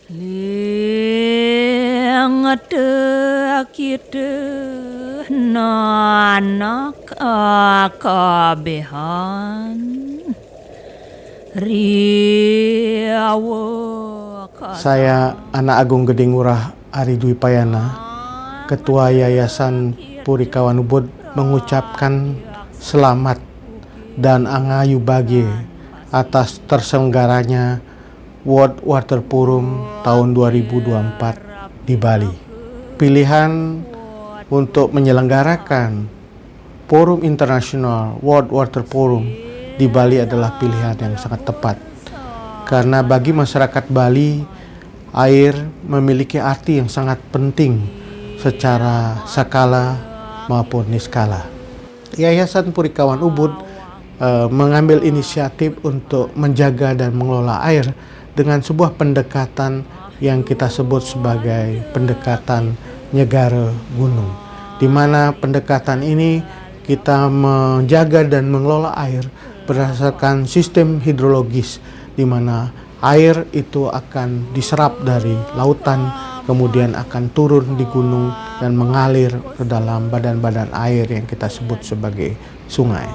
Liang kita nanak akabehan riawa. Saya Anak Agung Geding Ngurah Ari Dwi Payana, Ketua Yayasan Purikawan Ubud, mengucapkan selamat dan angayu bagi atas terselenggaranya World Water Forum tahun 2024 di Bali. Pilihan untuk menyelenggarakan Forum Internasional World Water Forum di Bali adalah pilihan yang sangat tepat. Karena bagi masyarakat Bali, air memiliki arti yang sangat penting secara sakala maupun niskala. Yayasan Purikawan Ubud mengambil inisiatif untuk menjaga dan mengelola air dengan sebuah pendekatan yang kita sebut sebagai pendekatan Nyegara Gunung, di mana pendekatan ini kita menjaga dan mengelola air berdasarkan sistem hidrologis, di mana air itu akan diserap dari lautan, kemudian akan turun di gunung dan mengalir ke dalam badan-badan air yang kita sebut sebagai sungai.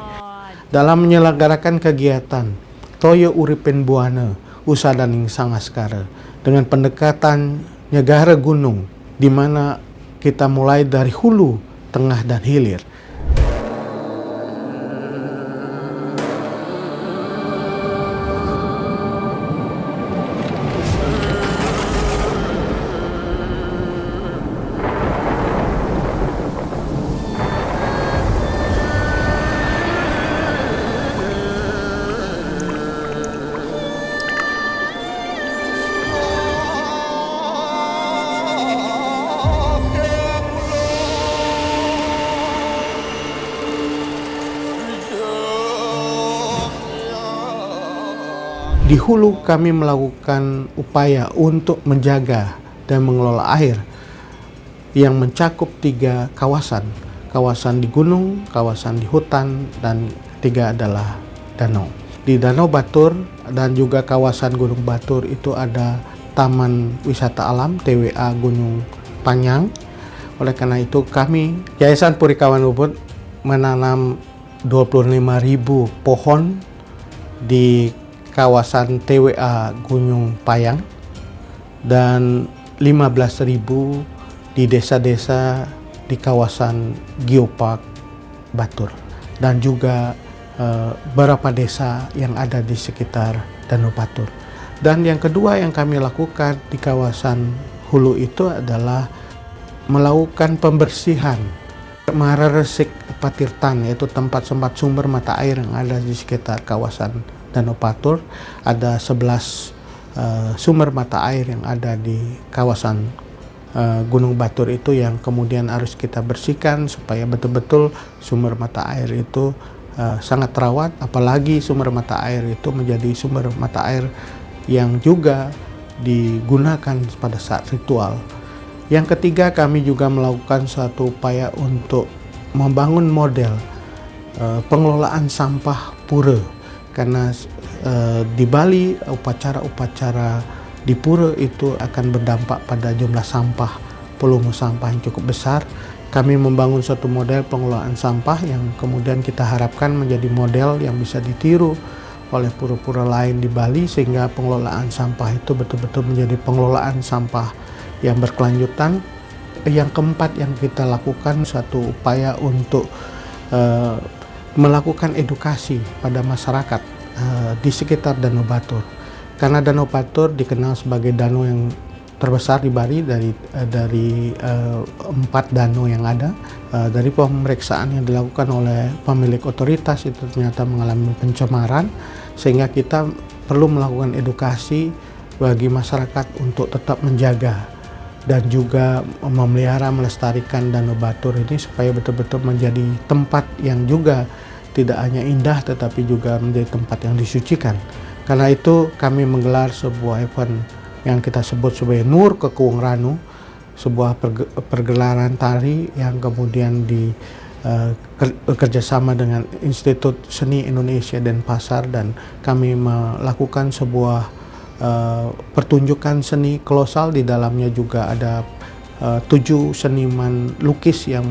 Dalam menyelenggarakan kegiatan Toyo Uripen Buana Usadaning Sangaskara dengan pendekatan Nyegara Gunung, di mana kita mulai dari hulu, tengah, dan hilir. Di hulu kami melakukan upaya untuk menjaga dan mengelola air yang mencakup 3 kawasan. Kawasan di gunung, kawasan di hutan, dan 3 adalah danau. Di Danau Batur dan juga kawasan Gunung Batur itu ada Taman Wisata Alam TWA Gunung Panyang. Oleh karena itu kami, Yayasan Purikawan Ubud, menanam 25.000 pohon di kawasan TWA Gunung Payang dan 15.000 di desa-desa di kawasan Geopark Batur, dan juga beberapa desa yang ada di sekitar Danau Batur. Dan yang kedua yang kami lakukan di kawasan hulu itu adalah melakukan pembersihan Mararesik Patirtan, yaitu tempat-tempat sumber mata air yang ada di sekitar kawasan Danau Batur. Ada 11 sumber mata air yang ada di kawasan Gunung Batur itu yang kemudian harus kita bersihkan supaya betul-betul sumber mata air itu sangat terawat, apalagi sumber mata air itu menjadi sumber mata air yang juga digunakan pada saat ritual. Yang ketiga, kami juga melakukan suatu upaya untuk membangun model pengelolaan sampah pura. Karena di Bali upacara-upacara di pura itu akan berdampak pada jumlah sampah, volume sampah yang cukup besar. Kami membangun suatu model pengelolaan sampah yang kemudian kita harapkan menjadi model yang bisa ditiru oleh pura-pura lain di Bali, sehingga pengelolaan sampah itu betul-betul menjadi pengelolaan sampah yang berkelanjutan. Yang keempat yang kita lakukan suatu upaya untuk melakukan edukasi pada masyarakat di sekitar Danau Batur, karena Danau Batur dikenal sebagai danau yang terbesar di Bali dari 4 danau yang ada. Dari pemeriksaan yang dilakukan oleh pemilik otoritas itu ternyata mengalami pencemaran, sehingga kita perlu melakukan edukasi bagi masyarakat untuk tetap menjaga dan juga memelihara, melestarikan Danau Batur ini supaya betul-betul menjadi tempat yang juga tidak hanya indah tetapi juga menjadi tempat yang disucikan. Karena itu kami menggelar sebuah event yang kita sebut sebagai Nur Kekuwung Ranu, sebuah pergelaran tari yang kemudian bekerjasama dengan Institut Seni Indonesia Denpasar, dan kami melakukan sebuah pertunjukan seni kolosal. Di dalamnya juga ada 7 seniman lukis yang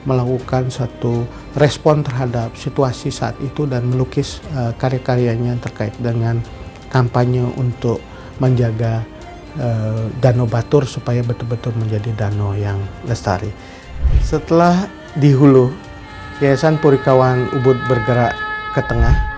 melakukan satu respon terhadap situasi saat itu dan melukis karya-karyanya terkait dengan kampanye untuk menjaga Danau Batur supaya betul-betul menjadi danau yang lestari. Setelah di hulu, Yayasan Purikawan Ubud bergerak ke tengah.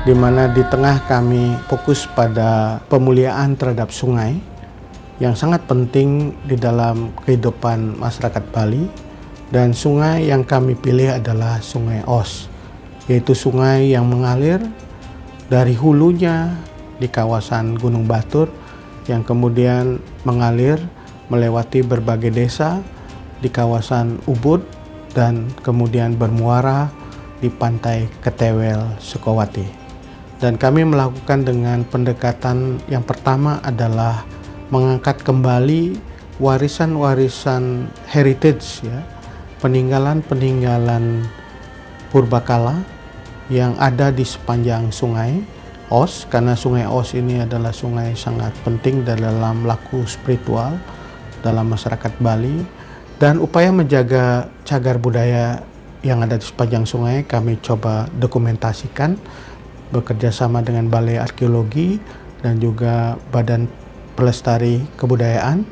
Di mana di tengah kami fokus pada pemuliaan terhadap sungai yang sangat penting di dalam kehidupan masyarakat Bali, dan sungai yang kami pilih adalah Sungai Os, yaitu sungai yang mengalir dari hulunya di kawasan Gunung Batur yang kemudian mengalir melewati berbagai desa di kawasan Ubud dan kemudian bermuara di pantai Ketewel, Sukawati. Dan kami melakukan dengan pendekatan yang pertama adalah mengangkat kembali warisan-warisan heritage, ya, peninggalan-peninggalan purbakala yang ada di sepanjang Sungai Os, karena Sungai Os ini adalah sungai sangat penting dalam laku spiritual dalam masyarakat Bali. Dan upaya menjaga cagar budaya yang ada di sepanjang sungai kami coba dokumentasikan bekerja sama dengan Balai Arkeologi dan juga Badan Pelestari Kebudayaan,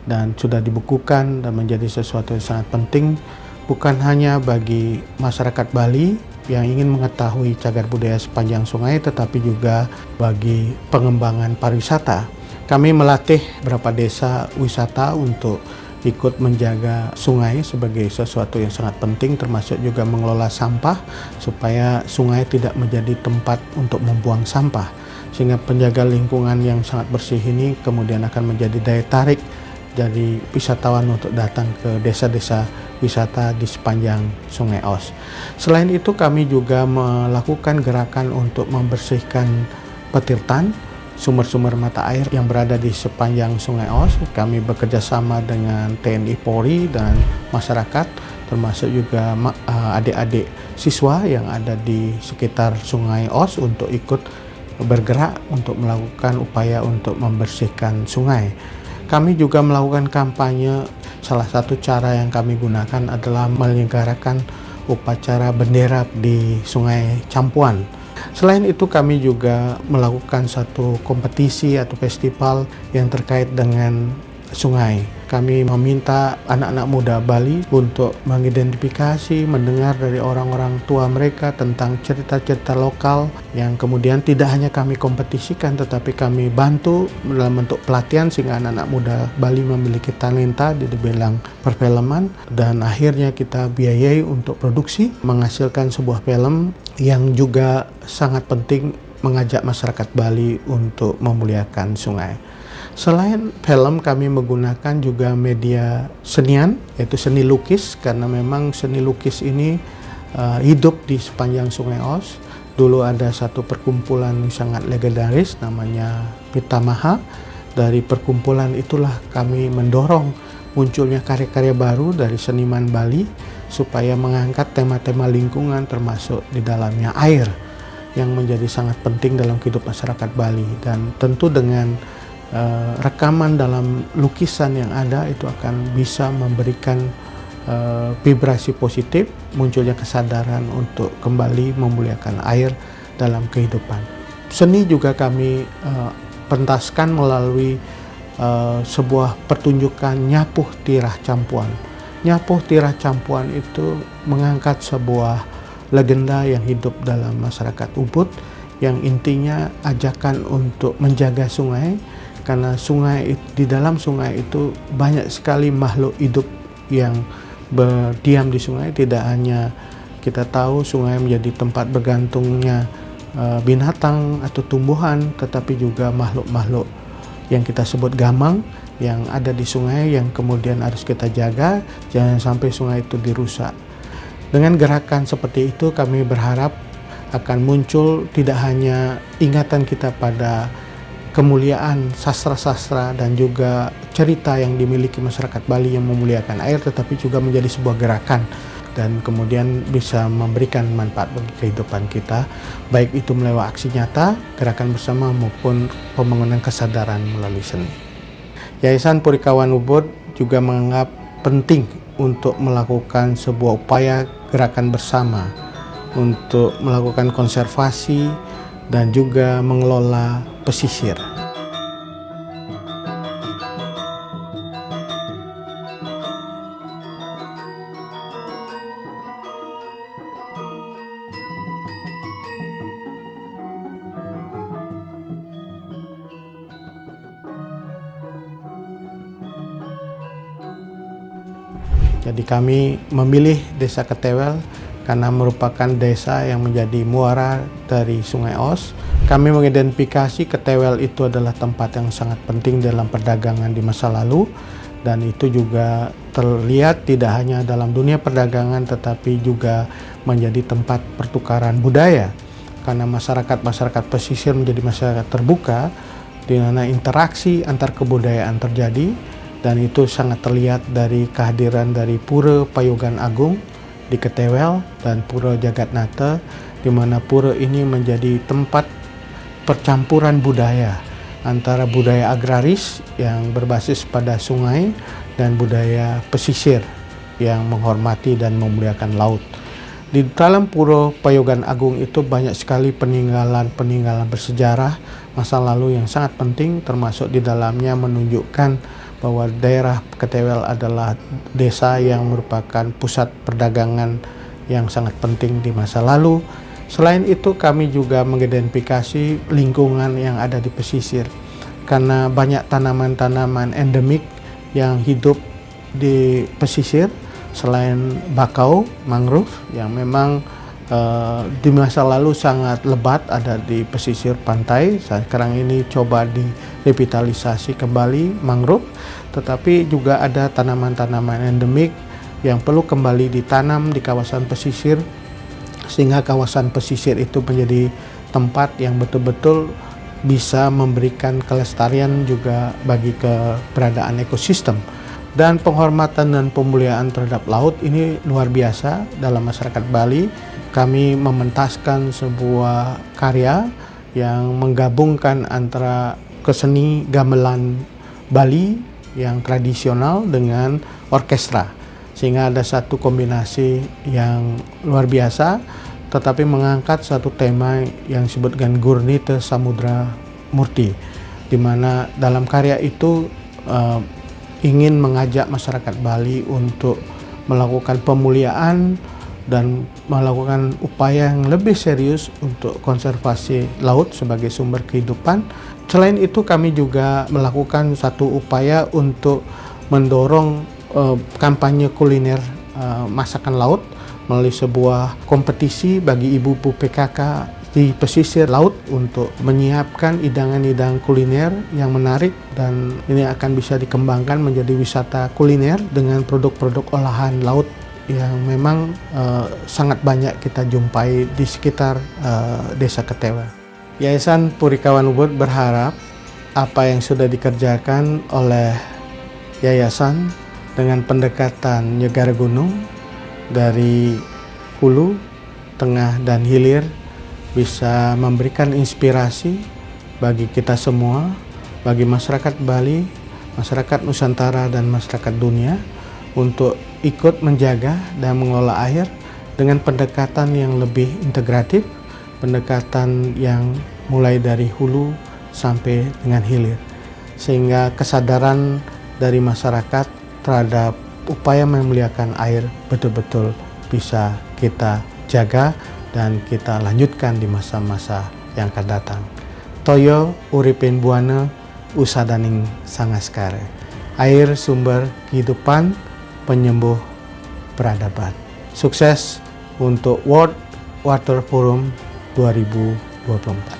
dan sudah dibukukan dan menjadi sesuatu yang sangat penting bukan hanya bagi masyarakat Bali yang ingin mengetahui cagar budaya sepanjang sungai, tetapi juga bagi pengembangan pariwisata. Kami melatih beberapa desa wisata untuk ikut menjaga sungai sebagai sesuatu yang sangat penting, termasuk juga mengelola sampah supaya sungai tidak menjadi tempat untuk membuang sampah, sehingga penjaga lingkungan yang sangat bersih ini kemudian akan menjadi daya tarik dari wisatawan untuk datang ke desa-desa wisata di sepanjang Sungai Os. Selain itu kami juga melakukan gerakan untuk membersihkan petirtan, sumber-sumber mata air yang berada di sepanjang Sungai Os. Kami bekerja sama dengan TNI Polri dan masyarakat, termasuk juga adik-adik siswa yang ada di sekitar Sungai Os untuk ikut bergerak untuk melakukan upaya untuk membersihkan sungai. Kami juga melakukan kampanye. Salah satu cara yang kami gunakan adalah menyelenggarakan upacara bendera di Sungai Campuan. Selain itu kami juga melakukan satu kompetisi atau festival yang terkait dengan sungai. Kami meminta anak-anak muda Bali untuk mengidentifikasi, mendengar dari orang-orang tua mereka tentang cerita-cerita lokal yang kemudian tidak hanya kami kompetisikan, tetapi kami bantu dalam bentuk pelatihan sehingga anak-anak muda Bali memiliki talenta di bidang perfilman, dan akhirnya kita biayai untuk produksi menghasilkan sebuah film yang juga sangat penting mengajak masyarakat Bali untuk memuliakan sungai. Selain film, kami menggunakan juga media senian, yaitu seni lukis, karena memang seni lukis ini hidup di sepanjang Sungai Os. Dulu ada satu perkumpulan yang sangat legendaris namanya Pitamaha. Dari perkumpulan itulah kami mendorong munculnya karya-karya baru dari seniman Bali supaya mengangkat tema-tema lingkungan, termasuk di dalamnya air yang menjadi sangat penting dalam kehidupan masyarakat Bali. Dan tentu dengan rekaman dalam lukisan yang ada itu akan bisa memberikan vibrasi positif, munculnya kesadaran untuk kembali memuliakan air dalam kehidupan. Seni juga kami pentaskan melalui sebuah pertunjukan Nyapuh Tirah Campuan. Nyapuh Tirah Campuan itu mengangkat sebuah legenda yang hidup dalam masyarakat Ubud, yang intinya ajakan untuk menjaga sungai, karena sungai, di dalam sungai itu banyak sekali makhluk hidup yang berdiam di sungai. Tidak hanya kita tahu sungai menjadi tempat bergantungnya binatang atau tumbuhan, tetapi juga makhluk-makhluk yang kita sebut gamang yang ada di sungai yang kemudian harus kita jaga, jangan sampai sungai itu dirusak. Dengan gerakan seperti itu kami berharap akan muncul tidak hanya ingatan kita pada kemuliaan sastra-sastra dan juga cerita yang dimiliki masyarakat Bali yang memuliakan air, tetapi juga menjadi sebuah gerakan dan kemudian bisa memberikan manfaat bagi kehidupan kita, baik itu melalui aksi nyata, gerakan bersama maupun pembangunan kesadaran melalui seni. Yayasan Purikawan Ubud juga menganggap penting untuk melakukan sebuah upaya gerakan bersama untuk melakukan konservasi dan juga mengelola pesisir. Jadi kami memilih Desa Ketewel karena merupakan desa yang menjadi muara dari Sungai Os. Kami mengidentifikasi Ketewel itu adalah tempat yang sangat penting dalam perdagangan di masa lalu, dan itu juga terlihat tidak hanya dalam dunia perdagangan tetapi juga menjadi tempat pertukaran budaya, karena masyarakat pesisir menjadi masyarakat terbuka di mana interaksi antar kebudayaan terjadi. Dan itu sangat terlihat dari kehadiran dari Pura Payogan Agung di Ketewel dan Pura Jagatnata, di mana pura ini menjadi tempat percampuran budaya antara budaya agraris yang berbasis pada sungai dan budaya pesisir yang menghormati dan memuliakan laut. Di dalam Pura Payogan Agung itu banyak sekali peninggalan bersejarah masa lalu yang sangat penting, termasuk di dalamnya menunjukkan bahwa daerah Ketewel adalah desa yang merupakan pusat perdagangan yang sangat penting di masa lalu. Selain itu kami juga mengidentifikasi lingkungan yang ada di pesisir, karena banyak tanaman-tanaman endemik yang hidup di pesisir selain bakau, mangrove yang memang di masa lalu sangat lebat ada di pesisir pantai. Sekarang ini coba direvitalisasi kembali mangrove, tetapi juga ada tanaman-tanaman endemik yang perlu kembali ditanam di kawasan pesisir, sehingga kawasan pesisir itu menjadi tempat yang betul-betul bisa memberikan kelestarian juga bagi keberadaan ekosistem. Dan penghormatan dan pemuliaan terhadap laut ini luar biasa dalam masyarakat Bali. Kami mementaskan sebuah karya yang menggabungkan antara keseni gamelan Bali yang tradisional dengan orkestra, sehingga ada satu kombinasi yang luar biasa, tetapi mengangkat satu tema yang disebut dengan Gurnita Samudra Murti, di mana dalam karya itu ingin mengajak masyarakat Bali untuk melakukan pemuliaan dan melakukan upaya yang lebih serius untuk konservasi laut sebagai sumber kehidupan. Selain itu kami juga melakukan satu upaya untuk mendorong kampanye kuliner masakan laut melalui sebuah kompetisi bagi ibu-ibu PKK di pesisir laut untuk menyiapkan hidangan-hidangan kuliner yang menarik, dan ini akan bisa dikembangkan menjadi wisata kuliner dengan produk-produk olahan laut yang memang sangat banyak kita jumpai di sekitar Desa Ketewel. Yayasan Purikawan Ubud berharap apa yang sudah dikerjakan oleh yayasan dengan pendekatan Negara Gunung dari hulu, tengah, dan hilir bisa memberikan inspirasi bagi kita semua, bagi masyarakat Bali, masyarakat Nusantara, dan masyarakat dunia untuk ikut menjaga dan mengelola air dengan pendekatan yang lebih integratif, pendekatan yang mulai dari hulu sampai dengan hilir, sehingga kesadaran dari masyarakat terhadap upaya memuliakan air betul-betul bisa kita jaga dan kita lanjutkan di masa-masa yang akan datang. Toyo uripin buana usadaning sangaskare. Air sumber kehidupan, penyembuh peradaban. Sukses untuk World Water Forum 2024.